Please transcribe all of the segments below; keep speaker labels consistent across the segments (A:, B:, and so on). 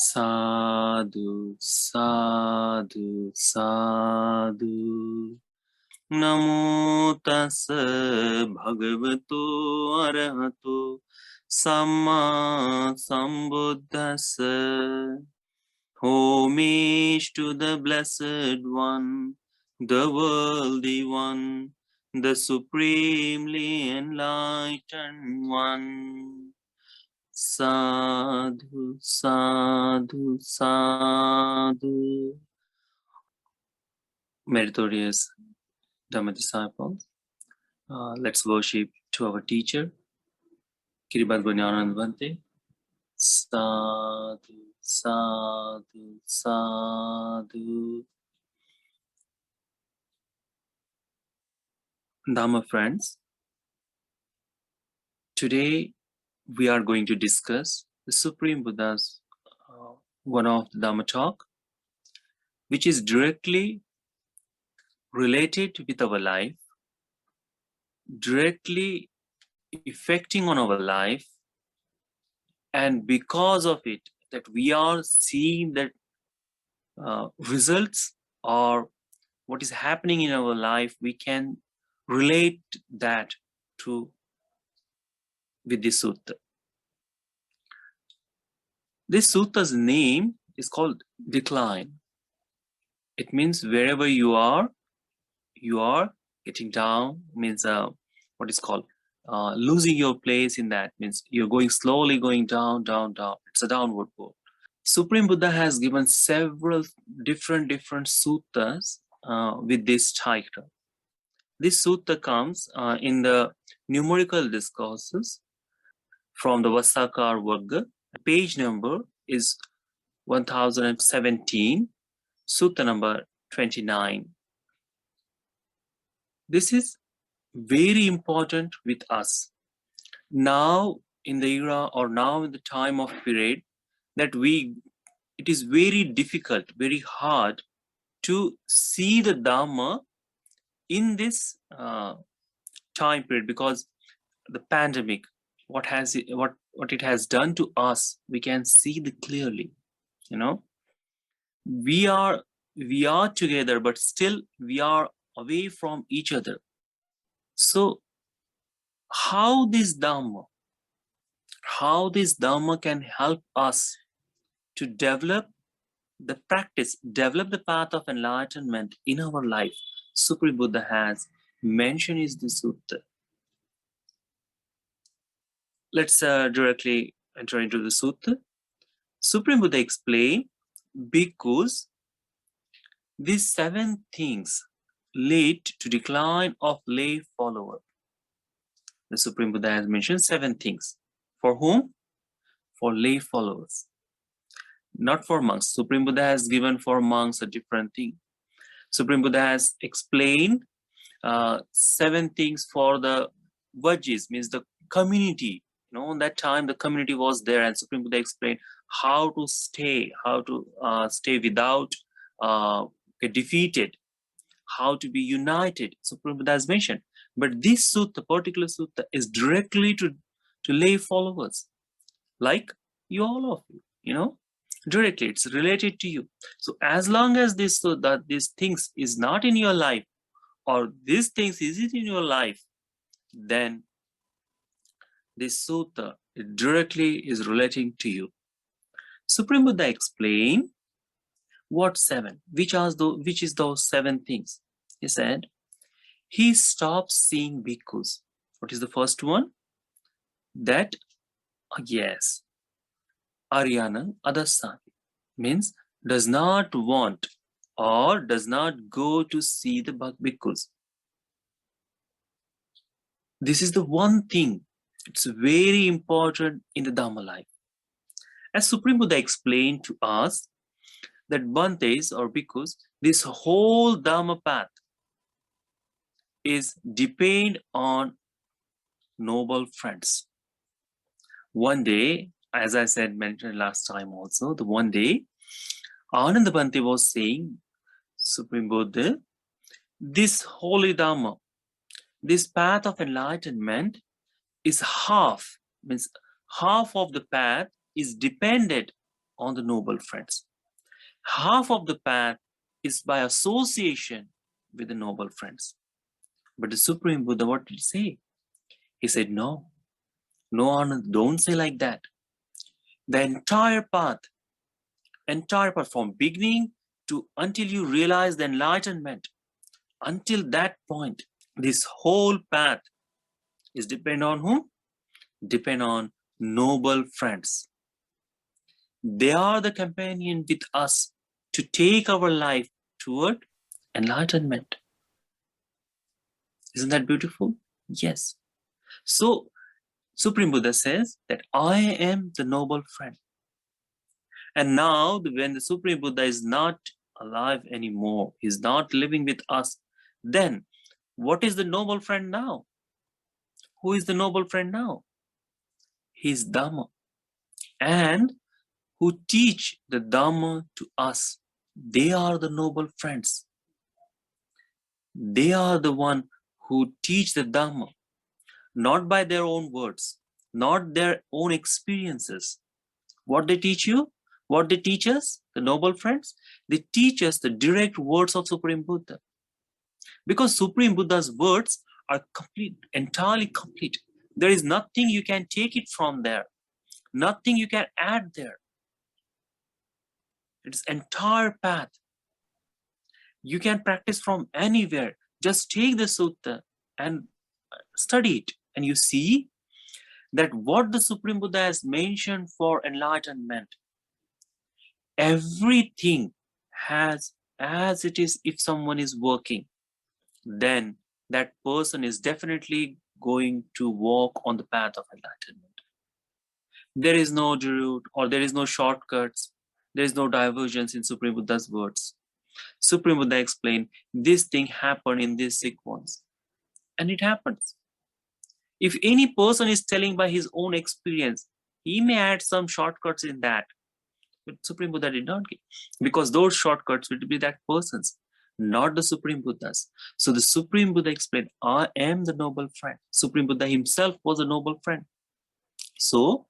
A: Sadhu, sadhu, sadhu. Namo tassa bhagavato arahato samma sambuddhassa. Homage to the Blessed One, the Worthy One, the Supremely Enlightened One. Sadhu, sadhu, sadhu. Meritorious Dhamma disciples, let's worship to our teacher, Kiribad Bunyanand Bhante. Sadhu, sadhu, sadhu. Dhamma friends, today we are going to discuss the Supreme Buddha's one of the Dhamma talk, which is directly related with our life, directly affecting on our life, and because of it that we are seeing that results or what is happening in our life, we can relate that to with this sutta. This sutta's name is called decline. It means wherever you are getting down, means what is called losing your place in that, means you're going slowly going down, down, down. It's a downward go. Supreme Buddha has given several different suttas with this title. This sutta comes in the numerical discourses from the Vasakar Varga. Page number is 1017, sutta number 29. This is very important with us now in the era, or now in the time of period, that it is very difficult, very hard to see the Dhamma in this time period, because the pandemic, what it has done to us, we can see clearly. We are together, but still we are away from each other. So how this Dhamma can help us to develop the practice, develop the path of enlightenment in our life, Supreme Buddha has mentioned is the sutta. Let's directly enter into the sutta. Supreme Buddha explained, because these 7 things lead to decline of lay follower. The Supreme Buddha has mentioned 7 things. For whom? For lay followers, not for monks. Supreme Buddha has given for monks a different thing. Supreme Buddha has explained 7 things for the Vajis, means the community. In that time the community was there, and Supreme Buddha explained how to stay without get defeated, how to be united. Supreme Buddha has mentioned. But this sutta, particular sutta, is directly to lay followers, like you, all of you, directly it's related to you. So as long as these things is not in your life, or these things is it in your life, then this sutta directly is relating to you. Supreme Buddha explained what 7, which is those 7 things. He said, he stops seeing bhikkhus. What is the first one? That, yes, Aryanam Adasani, means does not want or does not go to see the bhikkhus. This is the one thing, it's very important in the Dhamma life. As Supreme Buddha explained to us, that Bhantes or bhikkhus, this whole Dhamma path is depend on noble friends. One day, as I said, mentioned last time also, the one day, Ananda Bhante was saying, Supreme Buddha, this holy Dhamma, this path of enlightenment is half, means half of the path is dependent on the noble friends. Half of the path is by association with the noble friends. But the Supreme Buddha, what did he say? He said, no, Anand, don't say like that. The entire path from beginning to until you realize the enlightenment, until that point, this whole path is depend on whom? Depend on noble friends. They are the companion with us to take our life toward enlightenment. Isn't that beautiful? Yes. So Supreme Buddha says that I am the noble friend. And now when the Supreme Buddha is not alive anymore, he's not living with us, then what is the noble friend now? Who is the noble friend now? He's Dhamma. And who teach the Dhamma to us, they are the noble friends. They are the one who teach the Dhamma, not by their own words, not their own experiences. What they teach you? What they teach us, the noble friends? They teach us the direct words of Supreme Buddha. Because Supreme Buddha's words are complete, entirely complete. There is nothing you can take it from there. Nothing you can add there. It's entire path. You can practice from anywhere. Just take the sutta and study it. And you see that what the Supreme Buddha has mentioned for enlightenment, everything has, as it is, if someone is working, then that person is definitely going to walk on the path of enlightenment. There is no route or there is no shortcuts. There is no divergence in Supreme Buddha's words. Supreme Buddha explained, this thing happened in this sequence. And it happens. If any person is telling by his own experience, he may add some shortcuts in that. But Supreme Buddha did not give. Because those shortcuts will be that person's, not the Supreme Buddha's. So the Supreme Buddha explained, I am the noble friend. Supreme Buddha himself was a noble friend. So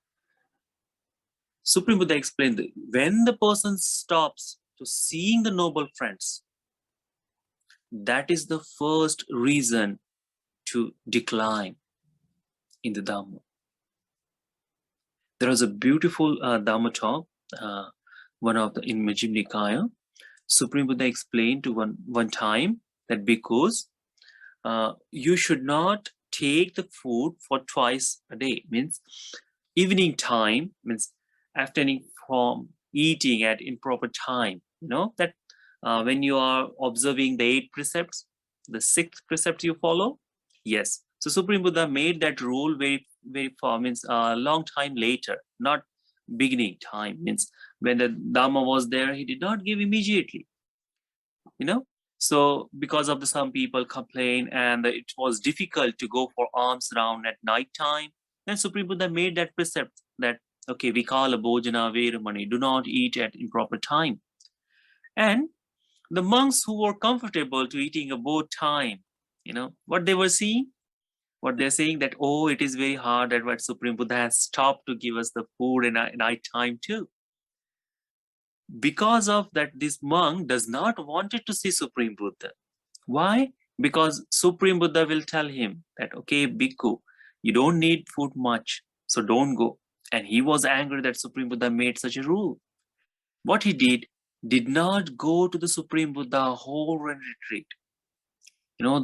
A: Supreme Buddha explained that when the person stops to seeing the noble friends, that is the first reason to decline in the Dhamma. There was a beautiful Dhamma talk, one of the in Majjhima Nikaya. Supreme Buddha explained to one time that because you should not take the food for twice a day, means evening time, means abstaining from eating at improper time. You know that when you are observing the 8 precepts, the 6th precept you follow. Yes. So Supreme Buddha made that rule very far, means a long time later, not beginning time, means when the Dhamma was there, he did not give immediately. You know, so because of some people complain and it was difficult to go for alms round at night time, then Supreme Buddha made that precept that, okay, vikala bhojana veramani, do not eat at improper time. And the monks who were comfortable to eating at both time, you know, what they were seeing? What they're saying that, oh, it is very hard that what Supreme Buddha has stopped to give us the food in night time too. Because of that, this monk does not wanted to see Supreme Buddha. Why? Because Supreme Buddha will tell him that, okay, bhikkhu, you don't need food much, so don't go. And he was angry that Supreme Buddha made such a rule. What he did not go to the Supreme Buddha whole retreat. You know,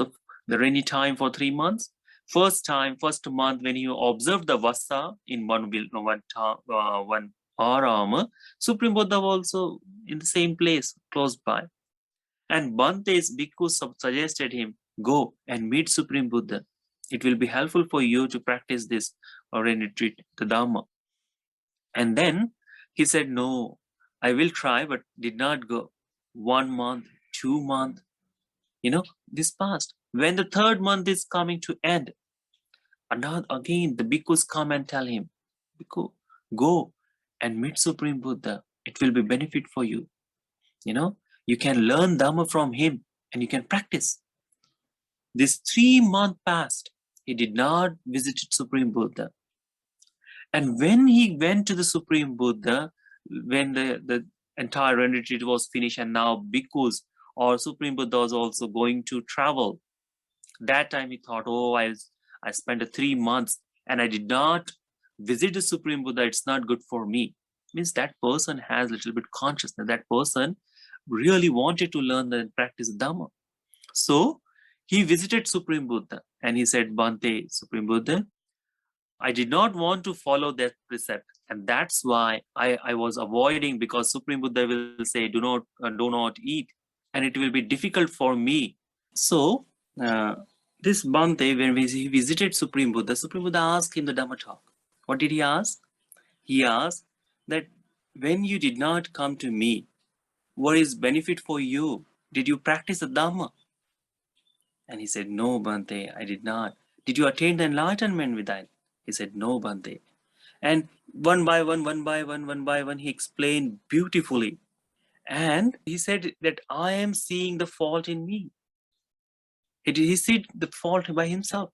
A: the rainy time for 3 months. First month when you observed the vasa in one arama, Supreme Buddha was also in the same place close by. And Bante's bhikkhu suggested him, go and meet Supreme Buddha. It will be helpful for you to practice this or retreat, the Dhamma. And then he said, no, I will try, but did not go. 1 month, 2 months, you know, this passed. When the 3rd month is coming to end, again the bhikkhus come and tell him, bhikkhu, go and meet Supreme Buddha. It will be benefit for you. You know, you can learn Dhamma from him and you can practice. This 3 months passed. He did not visit Supreme Buddha. And when he went to the Supreme Buddha, when the entire retreat was finished and now bhikkhus or Supreme Buddha was also going to travel. That time he thought, oh, I spent 3 months and I did not visit the Supreme Buddha. It's not good for me. Means that person has a little bit consciousness. That person really wanted to learn and practice Dhamma. So he visited Supreme Buddha and he said, Bhante, Supreme Buddha, I did not want to follow that precept, and that's why I was avoiding, because Supreme Buddha will say, do not eat, and it will be difficult for me. So this Bhante, when he visited Supreme Buddha asked him the Dhamma talk. What did he ask? He asked that when you did not come to me, what is benefit for you? Did you practice the Dhamma? And he said, no, Bhante, I did not. Did you attain the enlightenment with that? He said, no, Bhante. And one by one, he explained beautifully. And he said that I am seeing the fault in me. He said the fault by himself.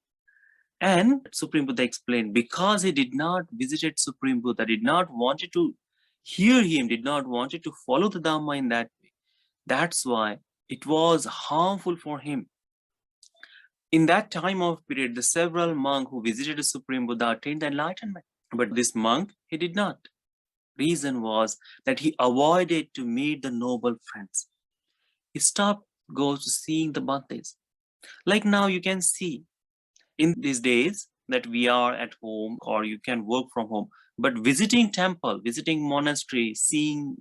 A: And Supreme Buddha explained, because he did not visit Supreme Buddha, did not wanted to hear him, did not wanted to follow the Dhamma in that way. That's why it was harmful for him. In that time of period, the several monks who visited the Supreme Buddha attained enlightenment. But this monk, he did not. Reason was that he avoided to meet the noble friends. He stopped goes to seeing the Bhantes. Like now you can see in these days that we are at home or you can work from home, but visiting temple, visiting monastery,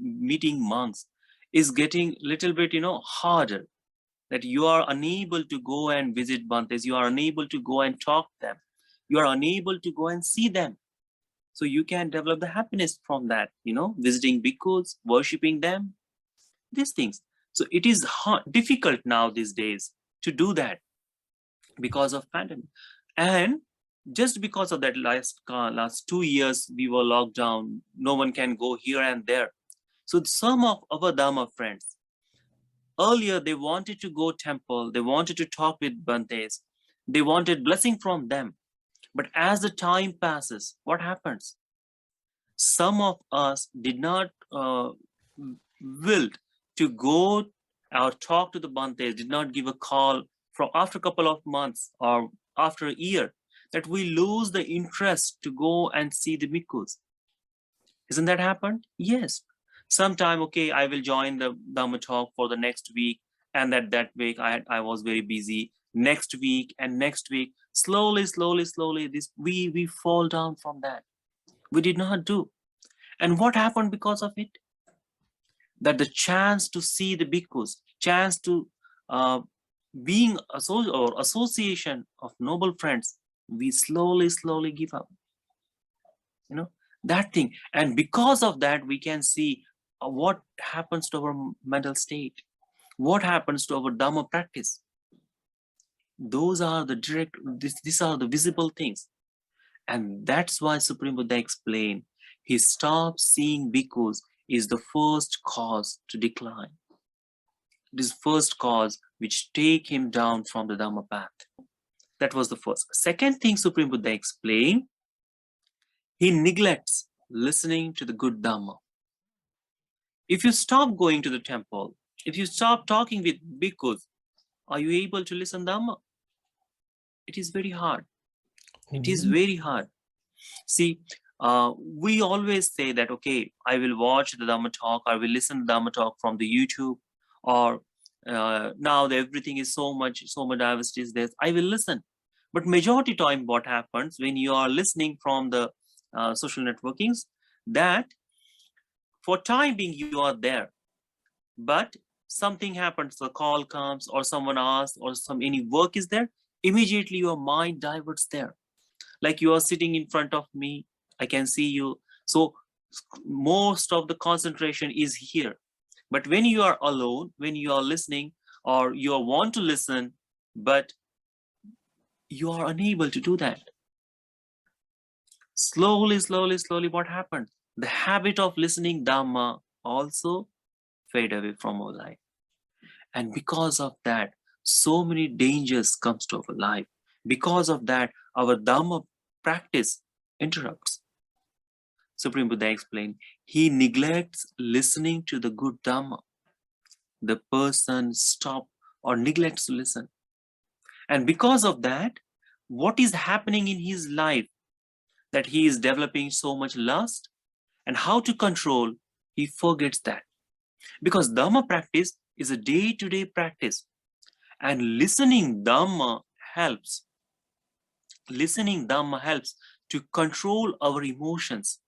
A: meeting monks is getting little bit, harder. That you are unable to go and visit Bhantes, you are unable to go and talk to them, you are unable to go and see them. So you can develop the happiness from that, visiting bhikkhus, worshipping them, these things. So it is difficult now these days to do that because of pandemic. And just because of that last 2 years, we were locked down. No one can go here and there. So some of our Dhamma friends, earlier they wanted to go temple, they wanted to talk with Bhantes, they wanted blessing from them. But as the time passes, what happens? Some of us did not will to go or talk to the Bhantes, did not give a call from after a couple of months or after a year, that we lose the interest to go and see the bhikkhus. Isn't that happened? Yes. Sometime, okay, I will join the Dhamma talk for the next week, and that week I was very busy. Next week and next week, slowly, this we fall down from that. We did not do. And what happened because of it? That the chance to see the bhikkhus, chance to being association of noble friends, we slowly give up. That thing. And because of that, we can see what happens to our mental state, what happens to our Dhamma practice. Those are the direct, these are the visible things. And that's why Supreme Buddha explained, he stopped seeing bhikkhus is the first cause to decline. This first cause which take him down from the Dhamma path. That was the first. Second thing Supreme Buddha explained, he neglects listening to the good Dhamma. If you stop going to the temple, if you stop talking with bhikkhus, are you able to listen Dhamma? It is very hard. It is very hard. See, we always say that, okay, I will watch the Dhamma talk, I will listen to Dhamma talk from the YouTube, or now everything is so much diversity is there, I will listen. But majority time what happens when you are listening from the social networkings, that for time being you are there, but something happens, a call comes or someone asks or any work is there, immediately your mind diverts there. Like you are sitting in front of me, I can see you. So most of the concentration is here. But when you are alone, when you are listening or you want to listen, but you are unable to do that. Slowly, what happens? The habit of listening Dhamma also fade away from our life. And because of that, so many dangers comes to our life. Because of that, our Dhamma practice interrupts. Supreme Buddha explained, he neglects listening to the good Dhamma. The person stops or neglects to listen. And because of that, what is happening in his life? That he is developing so much lust, and how to control, he forgets that. Because Dhamma practice is a day-to-day practice, and listening Dhamma helps. Listening Dhamma helps to control our emotions,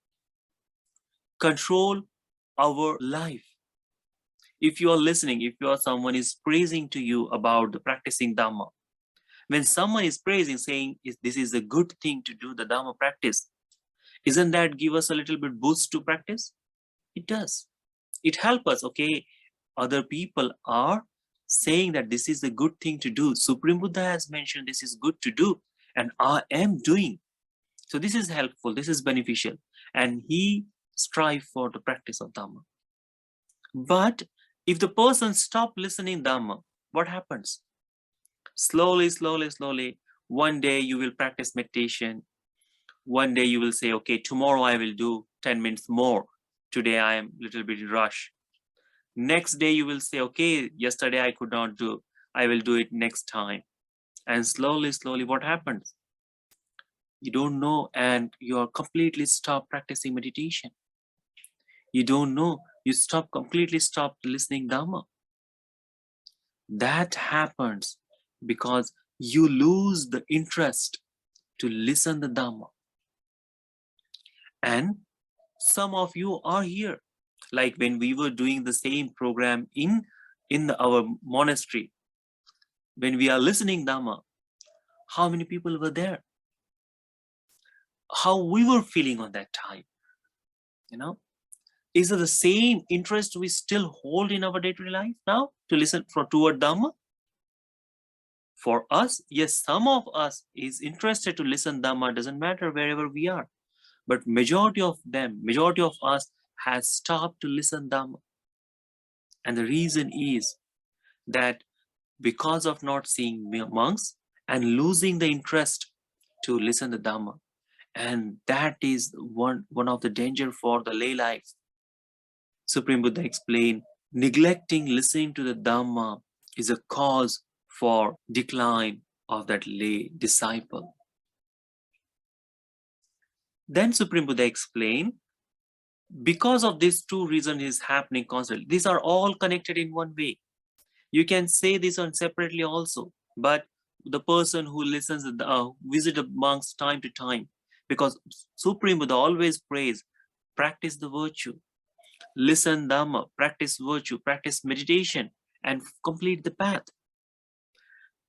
A: control our life. If you are listening, if you are someone is praising to you about the practicing Dhamma, when someone is praising, saying this is a good thing to do the Dhamma practice, isn't that give us a little bit boost to practice? It does. It helps us. Okay, other people are saying that this is a good thing to do. Supreme Buddha has mentioned this is good to do, and I am doing. So this is helpful, this is beneficial, and he strive for the practice of Dhamma. But if the person stop listening Dhamma, what happens? Slowly, one day you will practice meditation. One day you will say, okay, tomorrow I will do 10 minutes more. Today I am a little bit in rush. Next day you will say, okay, yesterday I could not do, I will do it next time. And slowly, what happens? You don't know, and you are completely stop practicing meditation. You don't know, you completely stop listening Dhamma. That happens because you lose the interest to listen the Dhamma. And some of you are here, like when we were doing the same program in our monastery, when we are listening Dhamma, how many people were there? How we were feeling on that time? Is it the same interest we still hold in our day-to-day life now to listen toward Dhamma? For us, yes, some of us is interested to listen Dhamma, doesn't matter wherever we are. But majority of us has stopped to listen Dhamma. And the reason is that because of not seeing monks and losing the interest to listen to Dhamma. And that is one of the danger for the lay life. Supreme Buddha explained, neglecting listening to the Dhamma is a cause for decline of that lay disciple. Then Supreme Buddha explained, because of these two reasons is happening constantly. These are all connected in one way. You can say this on separately also, but the person who listens, visit the monks time to time, because Supreme Buddha always prays, practice the virtue, listen Dhamma, practice virtue, practice meditation, and complete the path.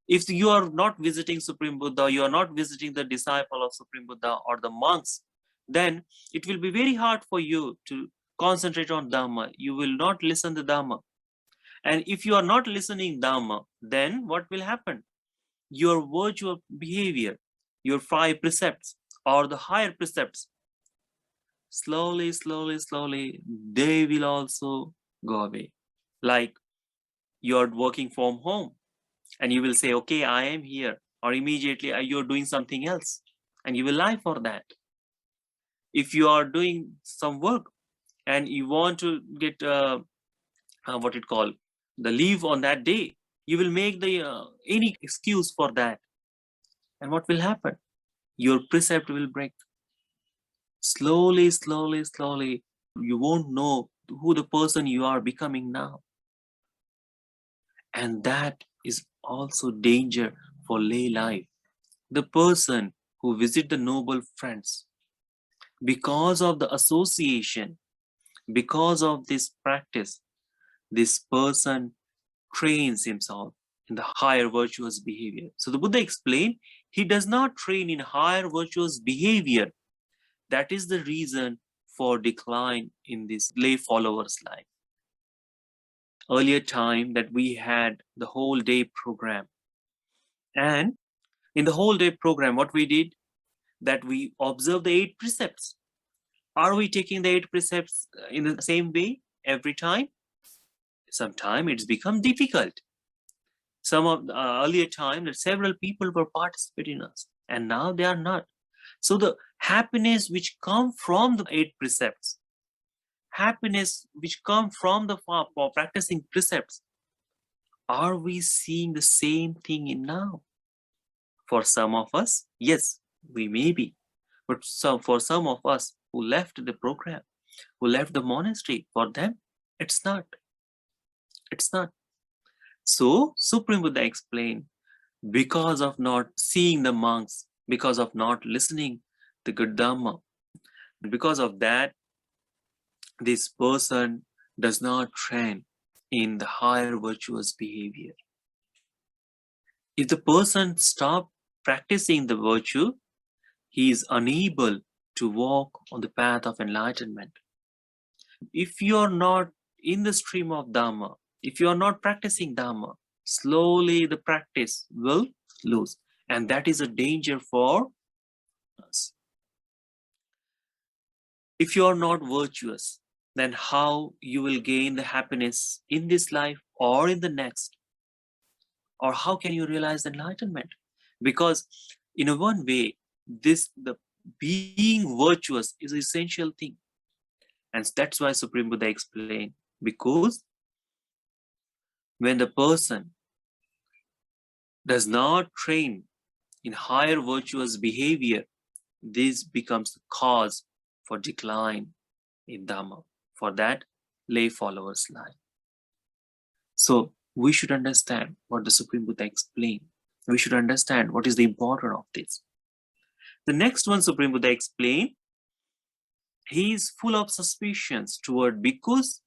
A: If you are not visiting Supreme Buddha, you are not visiting the disciple of Supreme Buddha or the monks, then it will be very hard for you to concentrate on Dhamma. You will not listen to Dhamma. And if you are not listening Dhamma, then what will happen? Your virtual behavior, your 5 precepts or the higher precepts, slowly, they will also go away. Like you're working from home and you will say, okay, I am here. Or immediately you're doing something else and you will lie for that. If you are doing some work and you want to get the leave on that day, you will make the any excuse for that. And what will happen? Your precept will break. Slowly, you won't know who the person you are becoming now. And that is also danger for lay life. The person who visit the noble friends, because of the association, because of this practice, this person trains himself in the higher virtuous behavior. So the Buddha explained, he does not train in higher virtuous behavior. That is the reason for decline in this lay follower's life. Earlier time that we had the whole day program. And in the whole day program, what we did, that we observe the 8 precepts. Are we taking the 8 precepts in the same way every time? Sometimes it's become difficult. Some of the earlier time that several people were participating in us, and now they are not. So the happiness which come from the 8 precepts, happiness which come from the for practicing precepts, are we seeing the same thing in now? For some of us, yes, we may be. But for some of us who left the program, who left the monastery, for them, it's not. It's not. So, Supreme Buddha explained, because of not seeing the monks, because of not listening the good Dhamma, because of that, this person does not train in the higher virtuous behavior. If the person stops practicing the virtue, he is unable to walk on the path of enlightenment. If you are not in the stream of Dhamma, if you are not practicing Dhamma, slowly the practice will lose. And that is a danger for us. If you are not virtuous, then how you will gain the happiness in this life or in the next? Or how can you realize enlightenment? Because in a one way, the being virtuous is an essential thing. And that's why Supreme Buddha explained, because when the person does not train in higher virtuous behavior, this becomes the cause for decline in Dhamma, for that lay followers' life. So we should understand what the Supreme Buddha explained. We should understand what is the importance of this. The next one Supreme Buddha explained, he is full of suspicions toward bhikkhus,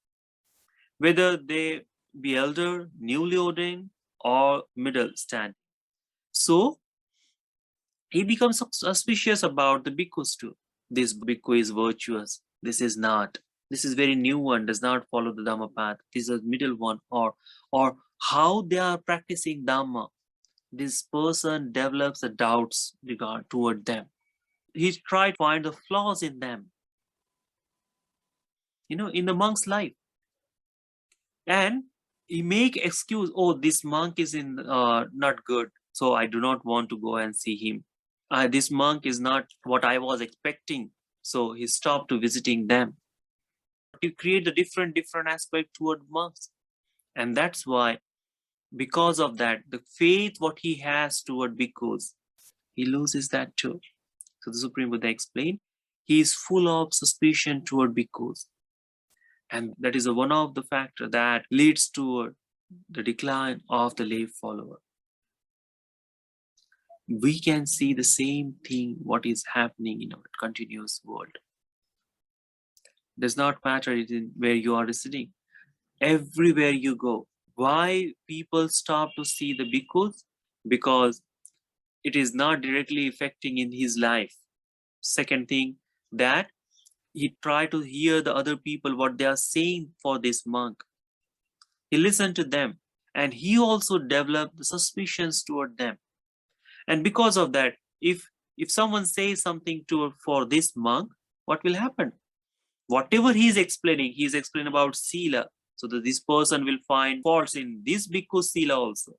A: whether they be elder, newly ordained, or middle stand. So he becomes suspicious about the bhikkhus too. This bhikkhu is virtuous, this is not. This is very new one, does not follow the Dhamma path. This is a middle one, or how they are practicing Dhamma. This person develops the doubts toward them. He tries to find the flaws in them, in the monk's life. And he make excuse, oh, this monk is not good, so I do not want to go and see him. This monk is not what I was expecting, so he stopped to visiting them. You create a different aspect toward monks. And that's why, because of that, the faith what he has toward bhikkhus, he loses that too. So the Supreme Buddha explained, he is full of suspicion toward bhikkhus. And that is one of the factors that leads toward the decline of the lay follower. We can see the same thing what is happening in our continuous world. Does not matter where you are sitting. Everywhere you go. Why people stop to see the bhikkhus? Because it is not directly affecting in his life. Second thing, that he try to hear the other people what they are saying for this monk. He listened to them, and he also developed the suspicions toward them. And because of that, if someone says something for this monk, what will happen? Whatever he is explaining about sila, so that this person will find faults in this bhikkhu sila also.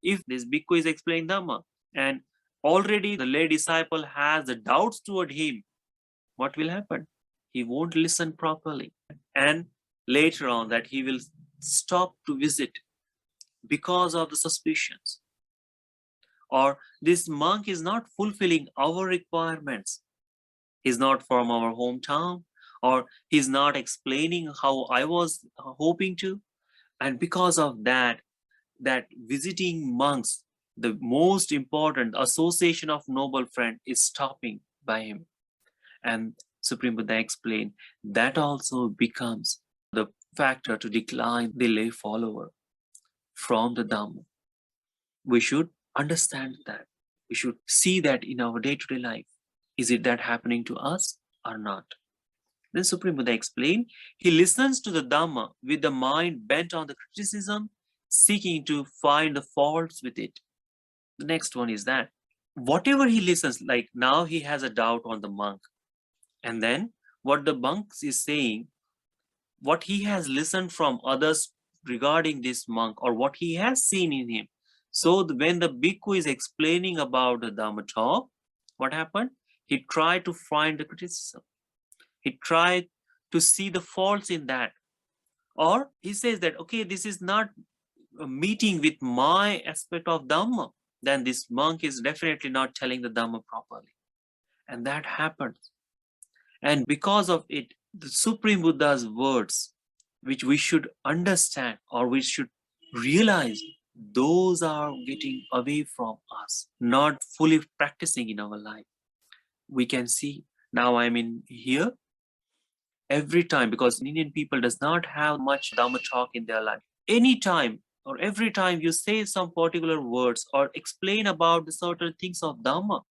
A: If this bhikkhu is explaining Dhamma, and already the lay disciple has the doubts toward him, what will happen? He won't listen properly. And later on that he will stop to visit because of the suspicions. Or this monk is not fulfilling our requirements. He's not from our hometown, or he's not explaining how I was hoping to. And because of that visiting monks, the most important association of noble friend, is stopping by him. And Supreme Buddha explained, that also becomes the factor to decline the lay follower from the Dhamma. We should understand that. We should see that in our day-to-day life. Is it that happening to us or not? Then Supreme Buddha explained, he listens to the Dhamma with the mind bent on the criticism, seeking to find the faults with it. The next one is that whatever he listens, like now he has a doubt on the monk. And then what the monk is saying, what he has listened from others regarding this monk, or what he has seen in him. So when the bhikkhu is explaining about the Dhamma talk, what happened? He tried to find the criticism. He tried to see the faults in that. Or he says that, okay, this is not a meeting with my aspect of Dhamma. Then this monk is definitely not telling the Dhamma properly. And that happens. And because of it, the Supreme Buddha's words, which we should understand or we should realize, those are getting away from us, not fully practicing in our life. We can see now I'm in here every time, because Indian people does not have much Dhamma talk in their life. Anytime or every time you say some particular words or explain about the certain things of Dhamma,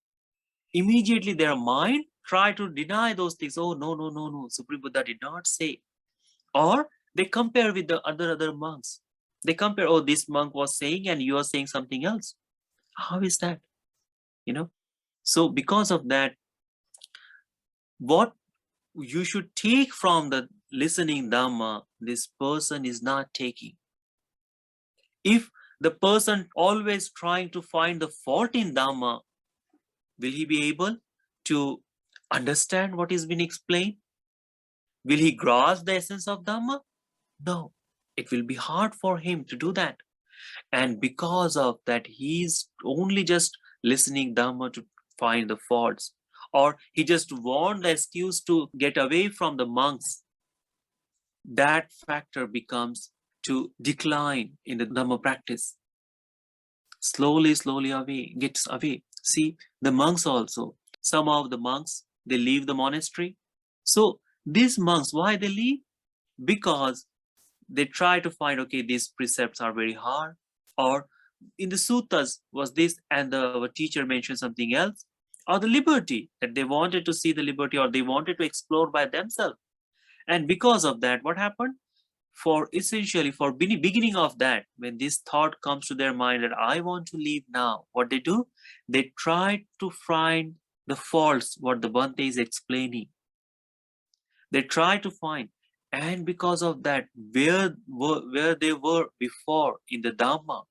A: immediately their mind try to deny those things. Oh, no, no, no, no, Supreme Buddha did not say. Or they compare with the other monks. They compare, oh, this monk was saying and you are saying something else. How is that? So because of that, what you should take from the listening Dhamma, this person is not taking. If the person always trying to find the fault in Dhamma, will he be able to understand what is being explained? Will he grasp the essence of Dhamma? No. It will be hard for him to do that. And because of that, he's only just listening Dhamma to find the faults. Or he just want the excuse to get away from the monks. That factor becomes to decline in the Dhamma practice. Slowly, slowly gets away. See, the monks also, some of the monks, they leave the monastery. So these monks, why they leave? Because they try to find, okay, these precepts are very hard, or in the suttas was this and the teacher mentioned something else, or the liberty, that they wanted to see the liberty or they wanted to explore by themselves. And because of that, what happened? For beginning of that, when this thought comes to their mind that I want to leave now, what they do? They try to find the faults, what the Bhante is explaining. They try to find, and because of that, where they were before in the Dhamma,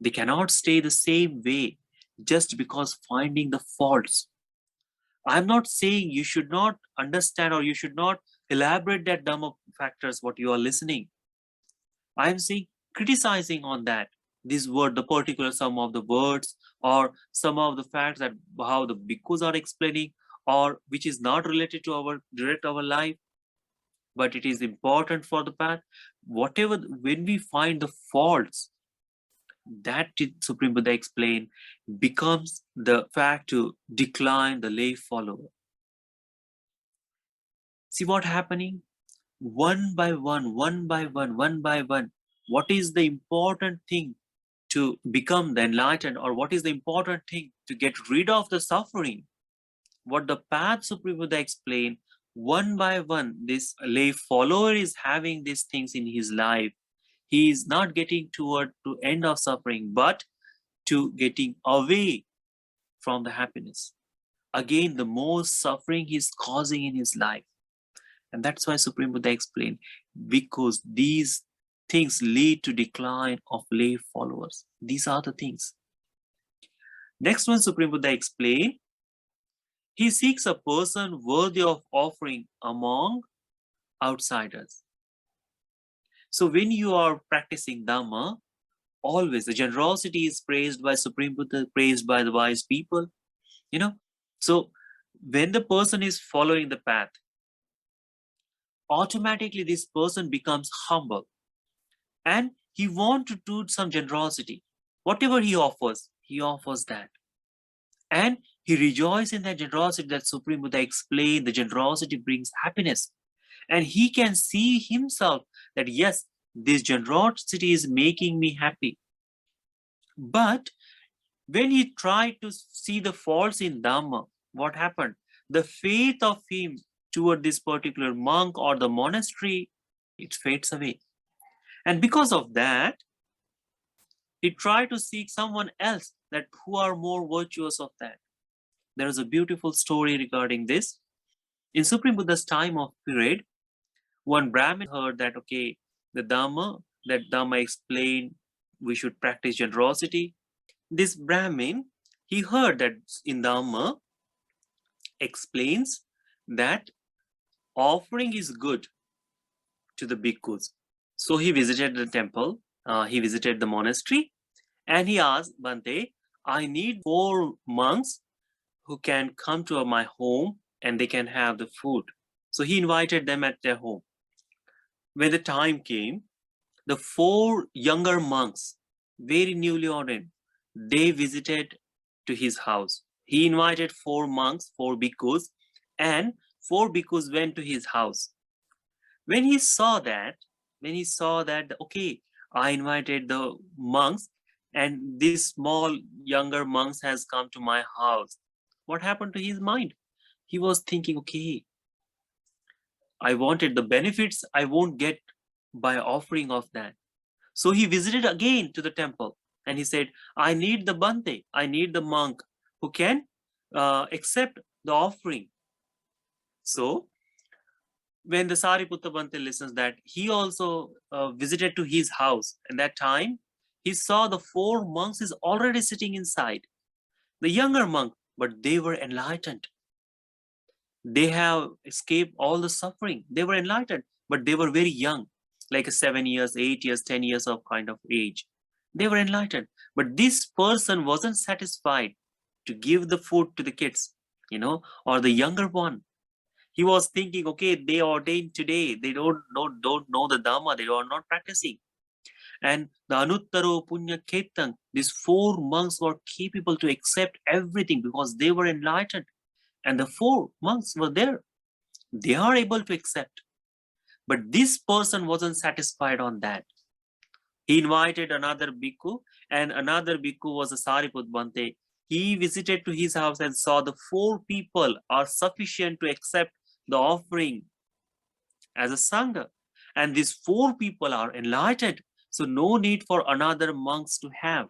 A: they cannot stay the same way just because finding the faults. I'm not saying you should not understand or you should not elaborate that Dhamma factors, what you are listening. I'm saying criticizing on that, this word, the particular some of the words or some of the facts that how the bhikkhus are explaining, or which is not related to our life, but it is important for the path. Whatever, when we find the faults, that Supreme Buddha explained becomes the fact to decline the lay follower. See what happening? One by one, one by one, one by one. What is the important thing to become the enlightened, or what is the important thing to get rid of the suffering? What the path Supreme Buddha explained, one by one, this lay follower is having these things in his life. He is not getting toward to end of suffering, but to getting away from the happiness. Again, the most suffering he's causing in his life. And that's why Supreme Buddha explained, because these things lead to decline of lay followers. These are the things. Next one, Supreme Buddha explained, he seeks a person worthy of offering among outsiders. So when you are practicing Dhamma, always the generosity is praised by Supreme Buddha, praised by the wise people. So when the person is following the path, automatically this person becomes humble and he wants to do some generosity. Whatever he offers that. And he rejoices in that generosity that Supreme Buddha explained. The generosity brings happiness. And he can see himself that, yes, this generosity is making me happy. But when he tried to see the faults in Dhamma, what happened? The faith of him toward this particular monk or the monastery, it fades away. And because of that, he tried to seek someone else that who are more virtuous of that. There is a beautiful story regarding this. In Supreme Buddha's time of period, one Brahmin heard that, okay, that Dhamma explained we should practice generosity. This Brahmin, he heard that in Dhamma, explains that offering is good to the bhikkhus. So he visited the temple, he visited the monastery, and he asked Bante, I need 4 monks who can come to my home and they can have the food. So he invited them at their home. When the time came, the 4 younger monks, very newly ordained, they visited to his house. He invited 4 monks, 4 bhikkhus, and 4 bhikkhus went to his house. When he saw that, okay, I invited the monks, and this small younger monks has come to my house. What happened to his mind? He was thinking, okay, I wanted the benefits I won't get by offering of that. So he visited again to the temple and he said, I need the Bante, I need the monk who can accept the offering. So when the Sariputta Bante listens that, he also visited to his house. And that time, he saw the 4 monks is already sitting inside. The younger monk, but they were enlightened. They have escaped all the suffering. They were enlightened, but they were very young, like 7 years, 8 years, 10 years of kind of age. They were enlightened. But this person wasn't satisfied to give the food to the kids, or the younger one. He was thinking, okay, they ordained today. They don't know the Dhamma. They are not practicing. And the Anuttaro Punya Ketang, these 4 monks were capable to accept everything because they were enlightened. And the 4 monks were there. They are able to accept. But this person wasn't satisfied on that. He invited another bhikkhu, and another bhikkhu was a Sariputta Bante. He visited to his house and saw the 4 people are sufficient to accept the offering as a Sangha. And these 4 people are enlightened. So no need for another monks to have.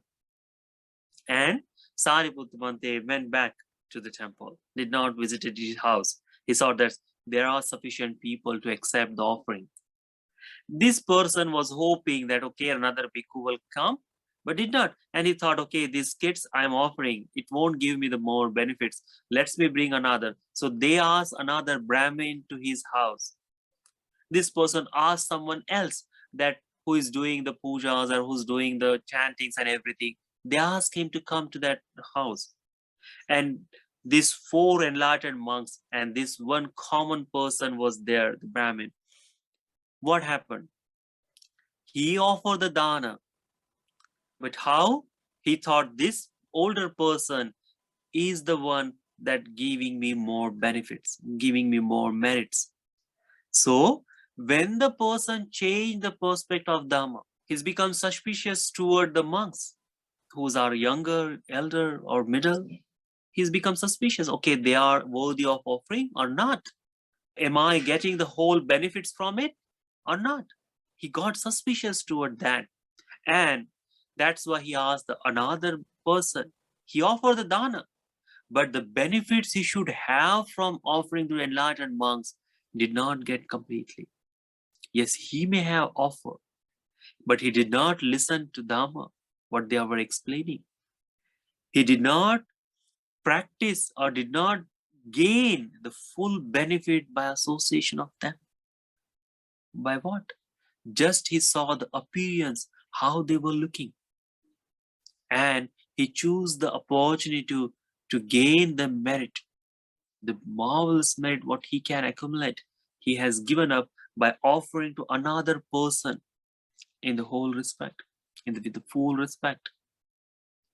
A: And Sariputta Bante went back to the temple, did not visit his house. He saw that there are sufficient people to accept the offering. This person was hoping that, okay, another bhikkhu will come, but did not. And he thought, okay, these kids I'm offering, it won't give me the more benefits. Let's me bring another. So they asked another Brahmin to his house. This person asked someone else that who is doing the pujas or who's doing the chantings and everything. They asked him to come to that house. And these 4 enlightened monks and this one common person was there, the Brahmin. What happened? He offered the dana. But how? He thought this older person is the one that giving me more benefits, giving me more merits. So when the person changed the perspective of Dhamma, he's become suspicious toward the monks who are younger, elder, or middle. He's become suspicious. Okay, they are worthy of offering or not? Am I getting the whole benefits from it or not? He got suspicious toward that. And that's why he asked another person. He offered the dana, but the benefits he should have from offering to enlightened monks did not get completely. Yes, he may have offered, but he did not listen to Dhamma, what they were explaining. He did not practice or did not gain the full benefit by association of them. By what? Just he saw the appearance, how they were looking. And he chose the opportunity to gain the merit, the marvelous merit, what he can accumulate. He has given up by offering to another person in the whole respect, with the full respect.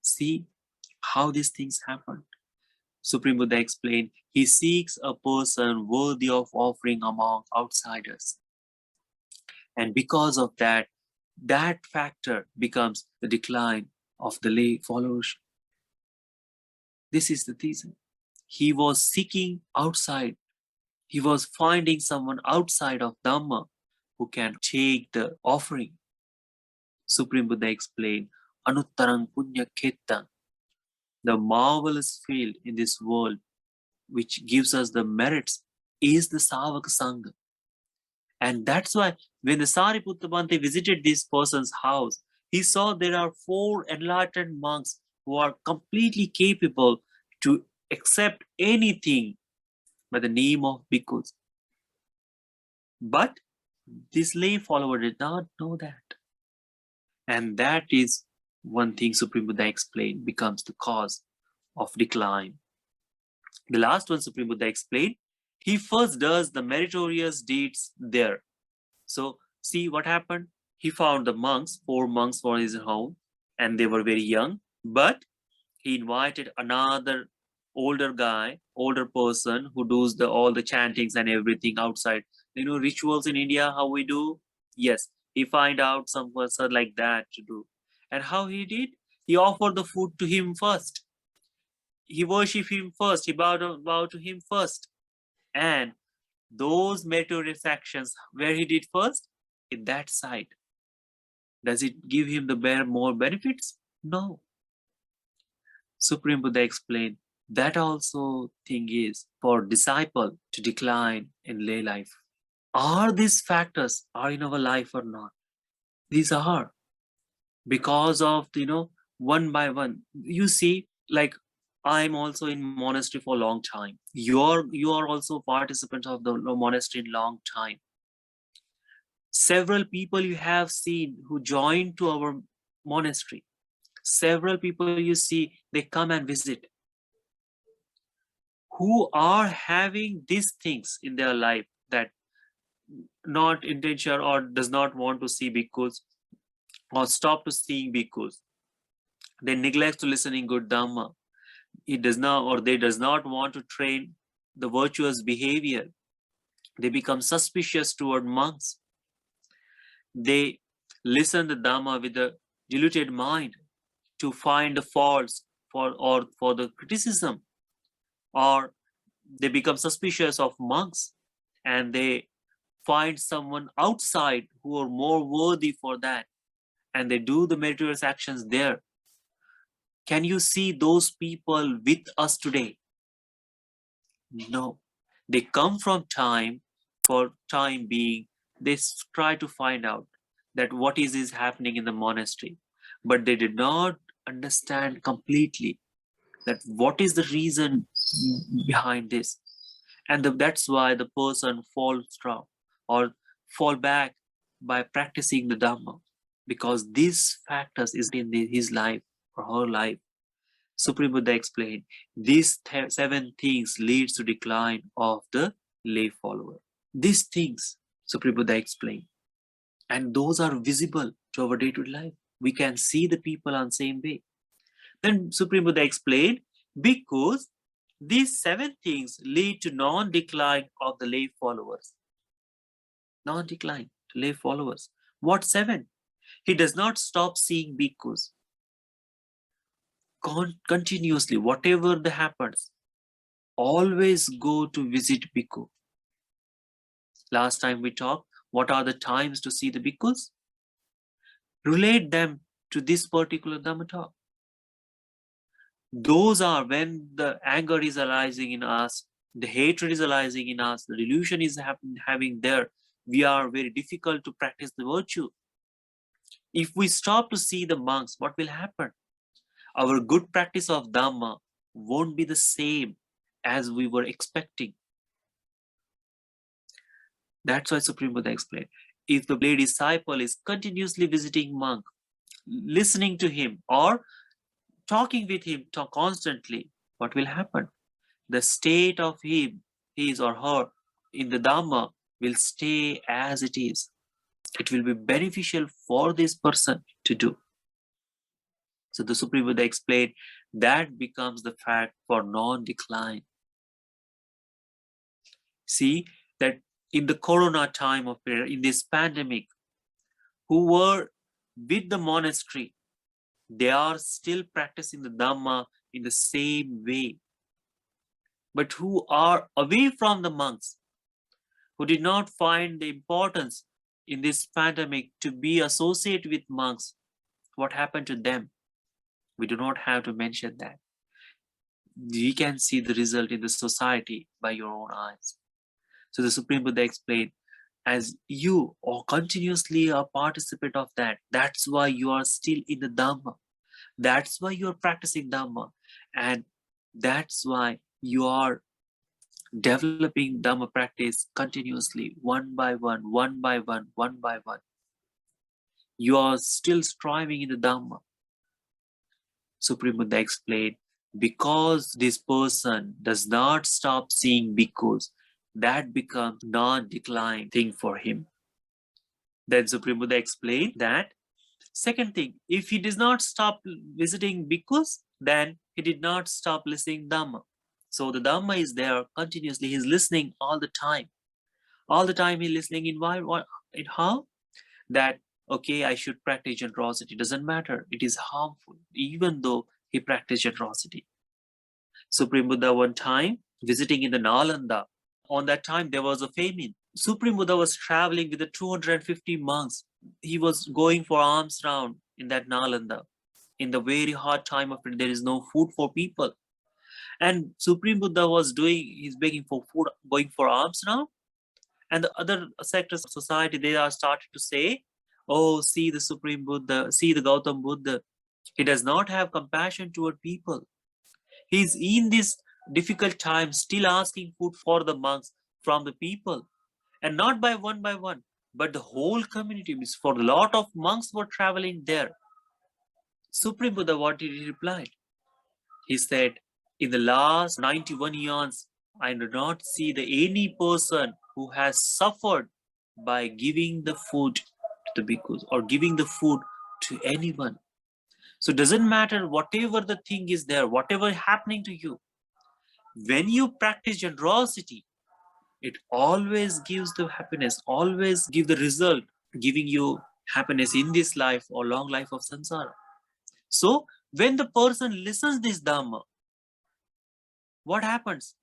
A: See how these things happen. Supreme Buddha explained, he seeks a person worthy of offering among outsiders. And because of that, that factor becomes the decline of the lay followership. This is the reason. He was seeking outside. He was finding someone outside of Dhamma who can take the offering. Supreme Buddha explained, Anuttarang Punya Khetang, the marvelous field in this world which gives us the merits is the Savaka Sangha. And that's why when the Sariputta Bhante visited this person's house, he saw there are 4 enlightened monks who are completely capable to accept anything by the name of bhikkhus. But this lay follower did not know that. And that is one thing Supreme Buddha explained becomes the cause of decline. The last one Supreme Buddha explained, he first does the meritorious deeds there. So see what happened? He found the monks, 4 monks for his home, and they were very young, but he invited another older guy, older person who does all the chantings and everything outside. Rituals in India, how we do? Yes, he find out some person like that to do. And how he did? He offered the food to him first. He worshiped him first. He bowed to him first. And those meritorious actions, where he did first? In that side. Does it give him the more benefits? No. Supreme Buddha explained that also thing is for disciple to decline in lay life. Are these factors are in our life or not? These are because of one by one. You see, like I'm also in monastery for a long time. You are also participants of the monastery in long time. Several people you have seen who joined to our monastery. Several people you see, they come and visit, who are having these things in their life that not intention or does not want to see bhikkhus or stop to seeing bhikkhus. They neglect to listening good dhamma. They does not want to train the virtuous behavior. They become suspicious toward monks. They listen the dhamma with a diluted mind to find the faults for the criticism, or they become suspicious of monks and they find someone outside who are more worthy for that, and they do the meritorious actions there. Can you see those people with us today? No. They come from time, for time being, they try to find out that what is happening in the monastery, but they did not understand completely that what is the reason behind this. And that's why the person falls down or fall back by practicing the Dhamma, because these factors is in his life or her life. Supreme Buddha explained, these 7 things leads to decline of the lay follower. These things, Supreme Buddha explained, and those are visible to our day-to-day life. We can see the people on same way. Then Supreme Buddha explained, because these 7 things lead to non-decline of the lay followers. Non-decline to lay followers. What 7? He does not stop seeing bhikkhus. Continuously, whatever that happens, always go to visit bhikkhu. Last time we talked, what are the times to see the bhikkhus? Relate them to this particular Dhamma talk. Those are when the anger is arising in us, the hatred is arising in us, the delusion is having there. We are very difficult to practice the virtue. If we stop to see the monks, what will happen? Our good practice of Dhamma won't be the same as we were expecting. That's why Supreme Buddha explained, if the lay disciple is continuously visiting monk, listening to him or talking with him constantly, what will happen? The state of him, his or her, in the Dhamma will stay as it is. It will be beneficial for this person to do. So the Supreme Buddha explained, that becomes the fact for non-decline. See that in the corona time of period, in this pandemic, who were with the monastery, they are still practicing the Dhamma in the same way. But who are away from the monks, who did not find the importance in this pandemic to be associated with monks, what happened to them? We do not have to mention that. We can see the result in the society by your own eyes. So the Supreme Buddha explained, as you are continuously a participant of that, that's why you are still in the Dhamma. That's why you are practicing Dhamma. And that's why you are developing Dhamma practice continuously, one by one, one by one, one by one. You are still striving in the Dhamma. Supreme Buddha explained, because this person does not stop seeing bhikkhus, that becomes non-decline thing for him. Then Supreme Buddha explained that, second thing, if he does not stop visiting bhikkhus, then he did not stop listening Dhamma. So the Dhamma is there continuously. He's listening all the time. All the time he's listening in how? That, okay, I should practice generosity. Doesn't matter. It is harmful, even though he practiced generosity. Supreme Buddha one time visiting in the Nalanda. On that time, there was a famine. Supreme Buddha was traveling with the 250 monks. He was going for alms round in that Nalanda. In the very hard time of it, there is no food for people. And Supreme Buddha was he's begging for food, going for alms round. And the other sectors of society, they are started to say, oh, see the Supreme Buddha, see the Gautam Buddha. He does not have compassion toward people. He's in this difficult time still asking food for the monks from the people. And not by one, but the whole community. For a lot of monks were traveling there. Supreme Buddha, what did he reply? He said, in the last 91 years, I do not see any person who has suffered by giving the food to the bhikkhus or giving the food to anyone. So it doesn't matter whatever the thing is there, whatever happening to you. When you practice generosity, it always gives the happiness, always give the result, giving you happiness in this life or long life of samsara. So when the person listens this Dhamma, what happens?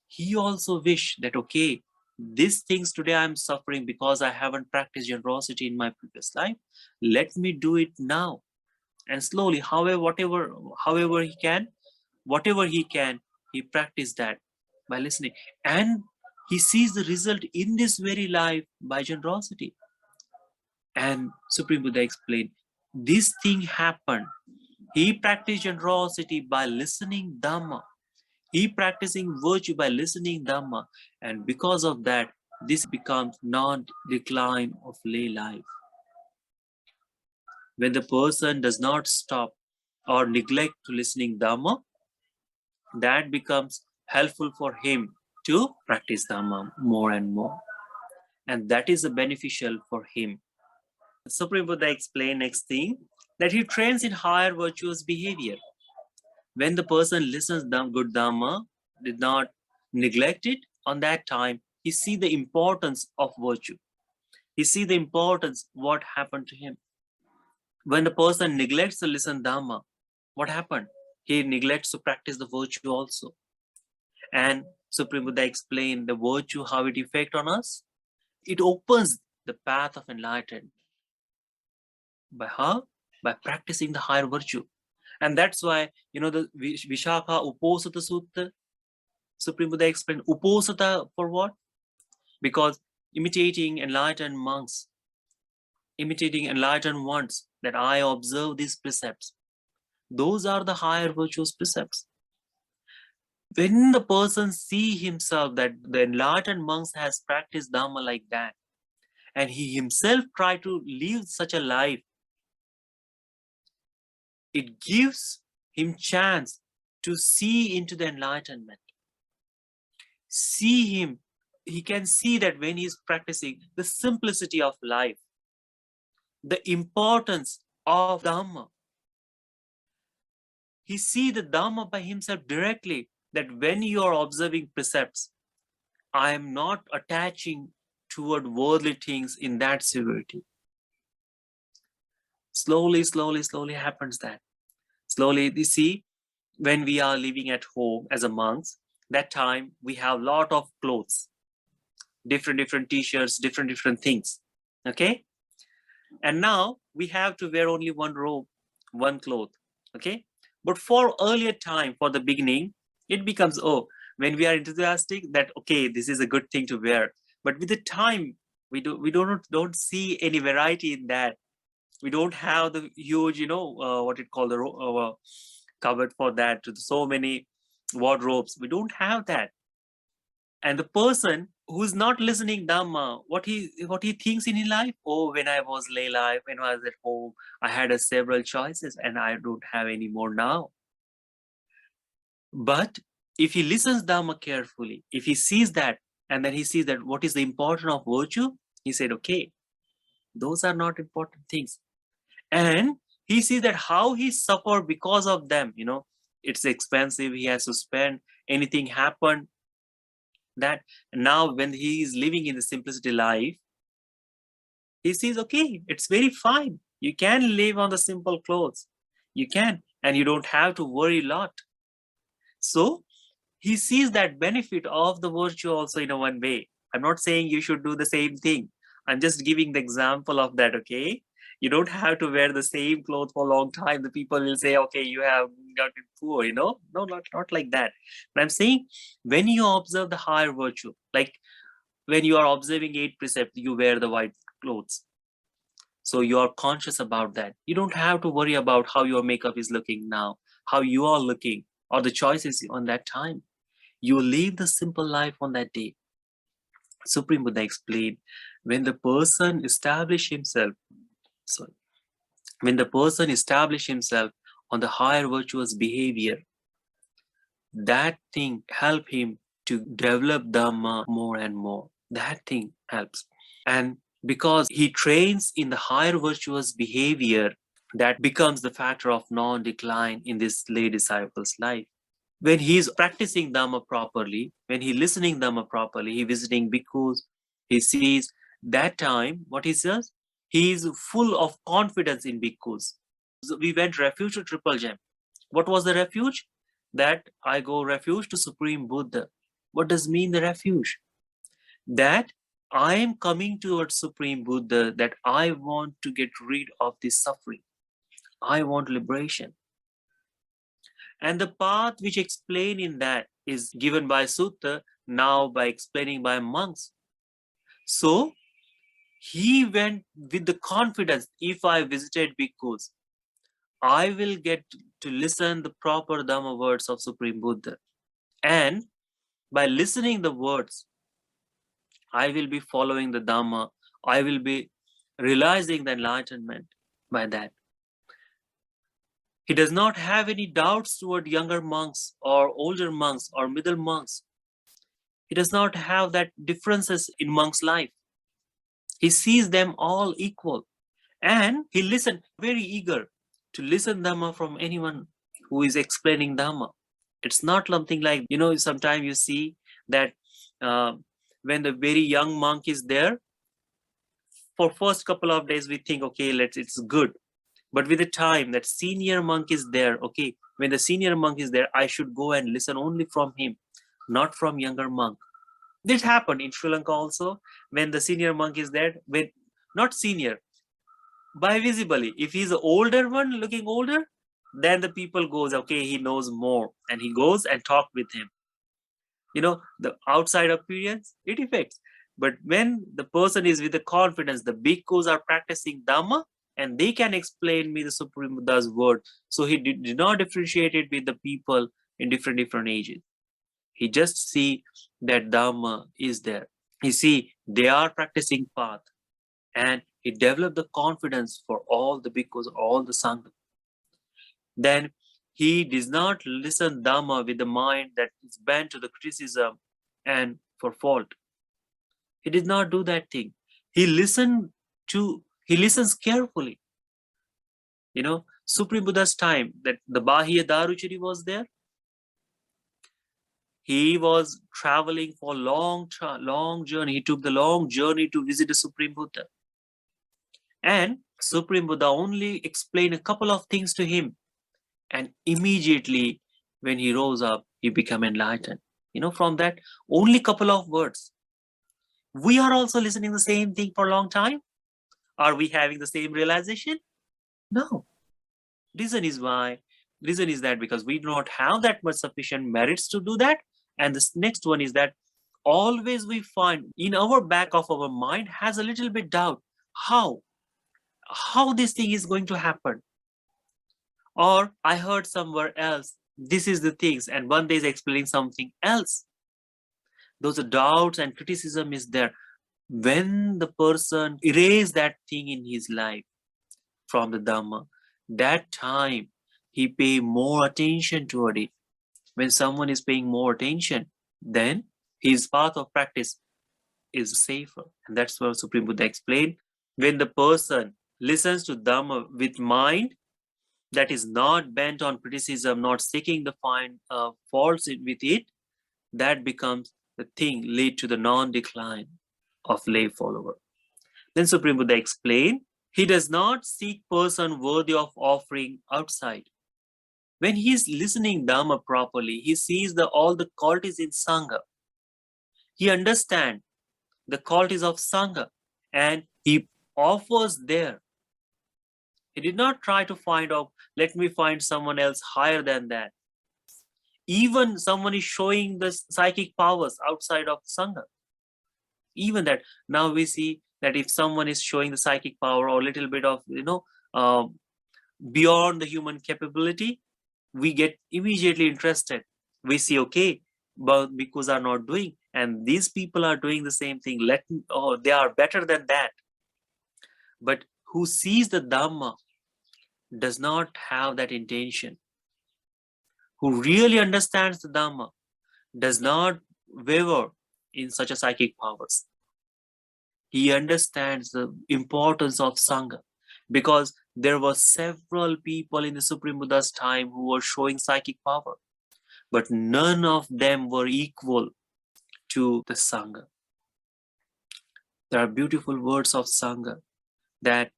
A: He also wish that, okay, these things today I'm suffering because I haven't practiced generosity in my previous life. Let me do it now. And slowly, however he can, whatever he can, he practice that by listening. And he sees the result in this very life by generosity. And Supreme Buddha explained, this thing happened. He practiced generosity by listening Dhamma. He practicing virtue by listening Dhamma. And because of that, this becomes non-decline of lay life. When the person does not stop or neglect to listening Dhamma, that becomes helpful for him to practice Dhamma more and more. And that is beneficial for him. Supreme Buddha explained next thing, that he trains in higher virtuous behavior. When the person listens good Dhamma, did not neglect it, on that time, he see the importance of virtue. He see the importance what happened to him. When the person neglects to listen Dhamma, what happened? He neglects to practice the virtue also. And Supreme Buddha explained the virtue, how it affects on us. It opens the path of enlightenment. By how? By practicing the higher virtue. And that's why, the Vishakha Uposatha Sutta, Supreme Buddha explained Uposatha for what? Because imitating enlightened monks, imitating enlightened ones, that I observe these precepts. Those are the higher virtuous precepts. When the person see himself that the enlightened monks has practiced Dhamma like that, and he himself try to live such a life, it gives him chance to see into the enlightenment. See him, he can see that when he is practicing the simplicity of life, the importance of Dhamma. He see the Dhamma by himself directly, that when you are observing precepts, I am not attaching toward worldly things in that severity. Slowly happens that. Slowly, you see, when we are living at home as a monks, that time we have a lot of clothes, different t-shirts, different things, okay? And now we have to wear only one robe, one cloth, okay? But for earlier time, for the beginning, it becomes, when we are enthusiastic, that, okay, this is a good thing to wear. But with the time, we don't see any variety in that. We don't have the huge, what it called the cupboard for that, so many wardrobes. We don't have that. And the person who's not listening Dhamma, what he thinks in his life, oh, when I was lay life, when I was at home, I had several choices and I don't have any more now. But if he listens Dhamma carefully, if he sees that, and then he sees that what is the importance of virtue, he said, okay, those are not important things. And he sees that how he suffered because of them, it's expensive, he has to spend, anything happened, that now when he is living in the simplicity life, he sees, okay, it's very fine. You can live on the simple clothes. You can, and you don't have to worry a lot. So he sees that benefit of the virtue also in a one way. I'm not saying you should do the same thing. I'm just giving the example of that, okay? You don't have to wear the same clothes for a long time. The people will say, okay, you have gotten poor, No, not like that. But I'm saying when you observe the higher virtue, like when you are observing 8 precepts, you wear the white clothes. So you are conscious about that. You don't have to worry about how your makeup is looking now, how you are looking, or the choices on that time. You live the simple life on that day. Supreme Buddha explained, when the person establish himself on the higher virtuous behavior, that thing help him to develop Dhamma more and more. That thing helps. And because he trains in the higher virtuous behavior, that becomes the factor of non-decline in this lay disciple's life. When he's practicing Dhamma properly, when he's listening Dhamma properly, he visiting bhikkhus, he sees that time, what he says, he is full of confidence in bhikkhus. So we went refuge to Triple Gem. What was the refuge? That I go refuge to Supreme Buddha. What does mean the refuge? That I am coming towards Supreme Buddha, that I want to get rid of this suffering. I want liberation. And the path which explained in that is given by Sutta, now by explaining by monks. So he went with the confidence, if I visited bhikkhus, I will get to listen the proper Dhamma words of Supreme Buddha. And by listening the words, I will be following the Dhamma. I will be realizing the enlightenment by that. He does not have any doubts toward younger monks or older monks or middle monks. He does not have that differences in monk's life. He sees them all equal. And he listened, very eager to listen Dhamma from anyone who is explaining Dhamma. It's not something like, sometimes you see that when the very young monk is there, for first couple of days we think, okay, it's good. But with the time that senior monk is there, okay, when the senior monk is there, I should go and listen only from him, not from younger monk. This happened in Sri Lanka also, when the senior monk is there, when not senior, by visibly, if he's the older one, looking older, then the people goes, okay, he knows more, and he goes and talk with him. The outside appearance, it affects. But when the person is with the confidence, the bhikkhus are practicing Dhamma, and they can explain me the Supreme Buddha's word. So he did not differentiate it with the people in different ages. He just see that Dhamma is there. He see they are practicing path, and he developed the confidence for all the bhikkhus, all the sangha. Then he does not listen Dhamma with the mind that is bent to the criticism and for fault. He did not do that thing. He listens carefully. Supreme Buddha's time, that the Bahya Daruchari was there. He was traveling for long journey. He took the long journey to visit the Supreme Buddha. And Supreme Buddha only explained a couple of things to him. And immediately when he rose up, he became enlightened. From that, only couple of words. We are also listening the same thing for a long time. Are we having the same realization? No. Reason is that because we do not have that much sufficient merits to do that. And this next one is that always we find in our back of our mind has a little bit doubt. How this thing is going to happen? Or I heard somewhere else, this is the things, and one day is explaining something else. those doubts and criticism is there. When the person erase that thing in his life from the Dhamma, that time he pay more attention toward it. When someone is paying more attention, then his path of practice is safer. And that's what Supreme Buddha explained. When the person listens to Dhamma with mind that is not bent on criticism, not seeking the faults with it, that becomes the thing lead to the non-decline of lay follower. Then Supreme Buddha explained, he does not seek person worthy of offering outside. When he is listening Dhamma properly, he sees all the qualities in Sangha. He understands the qualities of Sangha and he offers there. He did not try to find out, let me find someone else higher than that. Even someone is showing the psychic powers outside of Sangha. Even that, now we see that if someone is showing the psychic power or a little bit of, beyond the human capability, we get immediately interested. We see, okay, but because are not doing, and these people are doing the same thing, they are better than that. But who sees the Dhamma does not have that intention. Who really understands the Dhamma does not waver in such a psychic powers. He understands the importance of Sangha, because there were several people in the Supreme Buddha's time who were showing psychic power, but none of them were equal to the Sangha. There are beautiful words of Sangha that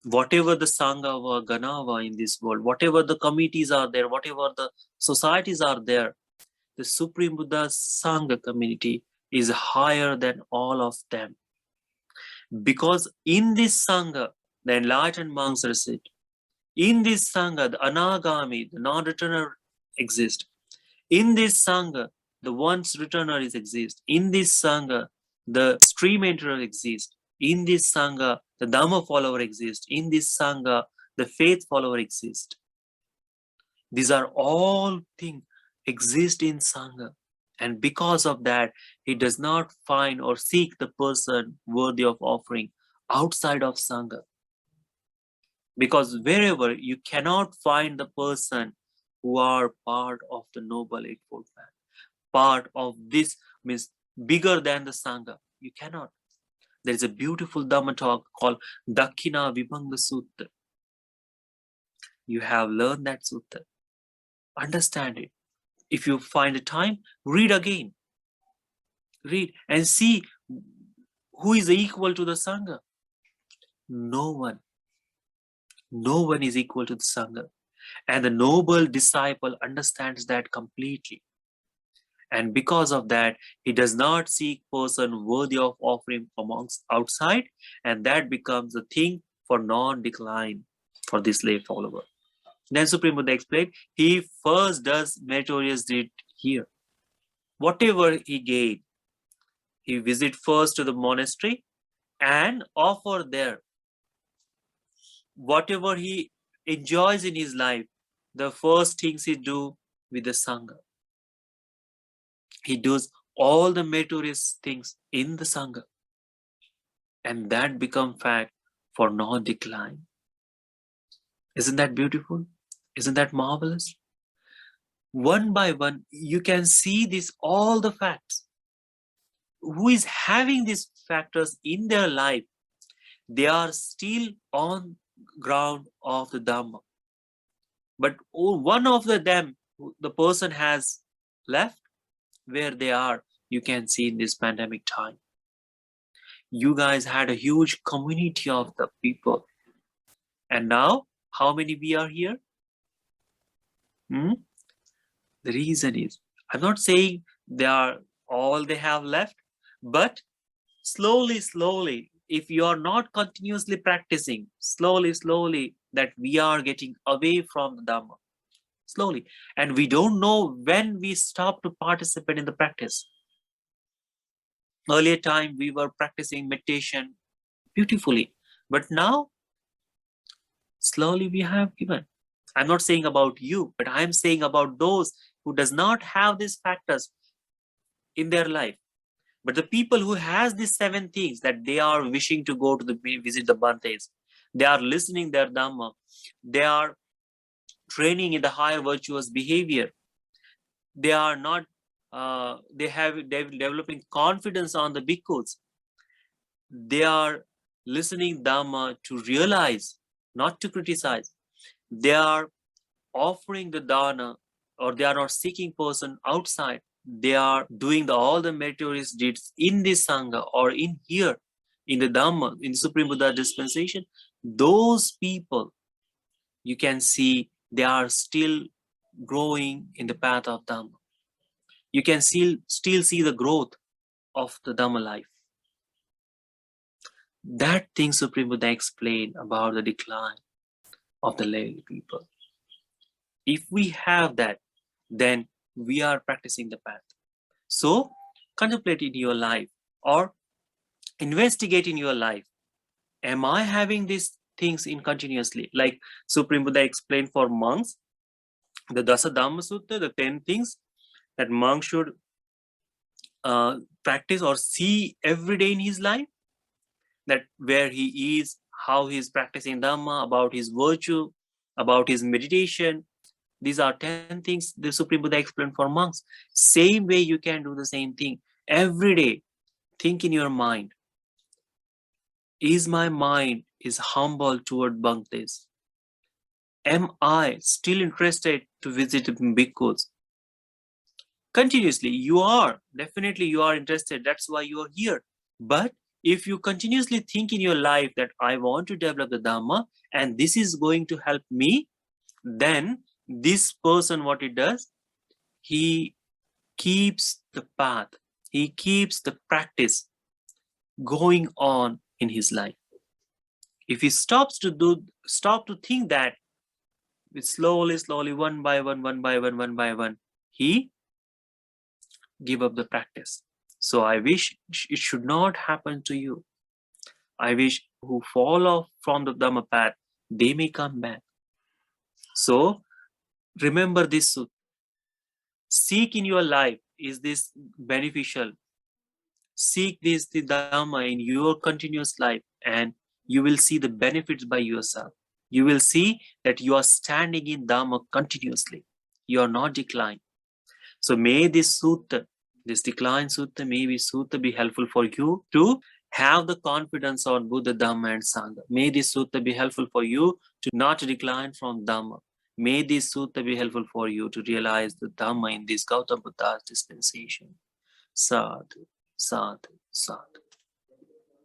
A: whatever the Sangha or Ganava in this world, whatever the committees are there, whatever the societies are there, the Supreme Buddha's Sangha community is higher than all of them. Because in this Sangha, the enlightened monks are sit. In this Sangha, the Anagami, the non-returner exist. In this Sangha, the once returner exist. In this Sangha, the stream enterer exist. In this Sangha, the Dhamma follower exists. In this Sangha, the faith follower exists. These are all things exist in Sangha. And because of that, he does not find or seek the person worthy of offering outside of Sangha. Because wherever you cannot find the person who are part of the Noble Eightfold Path, part of this means bigger than the Sangha, you cannot. There is a beautiful Dhamma talk called Dakkhina Vibhanga Sutta. You have learned that Sutta. Understand it. If you find the time, read again. Read and see who is equal to the Sangha. No one. No one is equal to the Sangha. And the noble disciple understands that completely. And because of that, he does not seek person worthy of offering amongst outside, and that becomes a thing for non-decline for this lay follower. Then Supreme Buddha explained, he first does meritorious deed here. Whatever he gained, he visit first to the monastery and offer there. Whatever he enjoys in his life, the first things he do with the Sangha. He does all the meritorious things in the Sangha. And that become fact for non-decline. Isn't that beautiful? Isn't that marvelous? One by one, you can see this, all the facts. Who is having these factors in their life, they are still on ground of the Dhamma. But one of them, the person has left where they are, you can see in this pandemic time. You guys had a huge community of the people. And now, how many we are here? The reason is, I'm not saying they are all they have left, but slowly, if you are not continuously practicing, slowly, that we are getting away from the Dhamma. Slowly. And we don't know when we stop to participate in the practice. Earlier time, we were practicing meditation beautifully. But now, slowly we have given. I'm not saying about you, but I'm saying about those who does not have these factors in their life. But the people who has these 7 things, that they are wishing to go to visit the Bhantes, they are listening their Dhamma, they are training in the higher virtuous behavior, they are not, they're developing confidence on the bhikkhus, they are listening Dhamma to realize, not to criticize, they are offering the dana, or they are not seeking person outside, they are doing all the meritorious deeds in this Sangha or in here, in the Dhamma, in the Supreme Buddha dispensation. Those people, you can see they are still growing in the path of Dhamma. You can still see the growth of the Dhamma life. That thing Supreme Buddha explained about the decline of the lay people. If we have that, then we are practicing the path. So contemplate in your life, or investigate in your life. Am I having these things in continuously? Like Supreme Buddha explained for monks, the Dasa Dhamma Sutta, the 10 things that monk should practice or see every day in his life, that where he is, how he is practicing Dhamma, about his virtue, about his meditation. These are 10 things the Supreme Buddha explained for monks. Same way you can do the same thing. Every day, think in your mind, is my mind is humble toward Bhaktis? Am I still interested to visit bhikkhus? Continuously, you are. Definitely you are interested. That's why you are here. But if you continuously think in your life that I want to develop the Dhamma and this is going to help me, then this person, what he does, he keeps the path, he keeps the practice going on in his life. If he stop to think that, slowly, one by one, he give up the practice. So I wish it should not happen to you. I wish who fall off from the Dhamma path, they may come back. So remember this sutta. Seek in your life, is this beneficial? Seek this the Dhamma in your continuous life, and you will see the benefits by yourself. You will see that you are standing in Dhamma continuously. You are not declining. So may this sutta, this decline sutta, may this sutta be helpful for you to have the confidence on Buddha, Dhamma and Sangha. May this sutta be helpful for you to not decline from Dhamma. May this sutta be helpful for you to realize the Dhamma in this Gautama Buddha's dispensation. Sadhu, sadhu, sadhu.